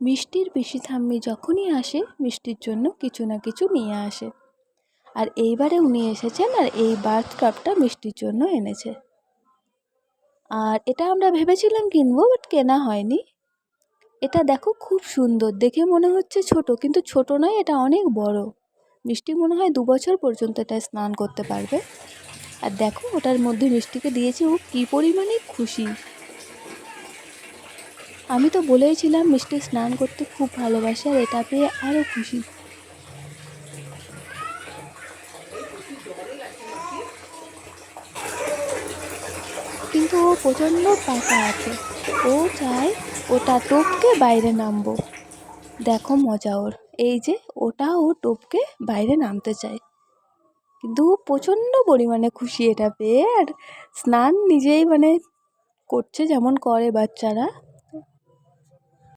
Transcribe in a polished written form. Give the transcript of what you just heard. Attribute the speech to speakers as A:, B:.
A: মিষ্টির পিসি ঠাম্মি যখনই আসে মিষ্টির জন্য কিছু না কিছু নিয়ে আসে। আর এইবারে উনি এসেছেন আর এই বাথ কাপটা মিষ্টির জন্য এনেছে। আর এটা আমরা ভেবেছিলাম কিনবো, বাট কেনা হয়নি। এটা দেখো খুব সুন্দর, দেখে মনে হচ্ছে ছোট, কিন্তু ছোট নয়, এটা অনেক বড়। মিষ্টি মনে হয় 2 বছর পর্যন্ত এটা স্নান করতে পারবে। আর দেখো ওটার মধ্যে মিষ্টিকে দিয়েছি, ও কী পরিমাণে খুশি। আমি তো বলেইছিলাম মিষ্টি স্নান করতে খুব ভালোবাসে, আর এটা পেয়ে আরও খুশি। কিন্তু ও প্রচণ্ড পাকা আছে, ও চায় ওটা টপকে বাইরে নামবো। দেখো মজা ওর, এই যে ওটা ও টপকে বাইরে নামতে চায়, কিন্তু ও প্রচণ্ড পরিমাণে খুশি এটা পেয়ে। আর স্নান নিজেই করছে, যেমন করে বাচ্চারা।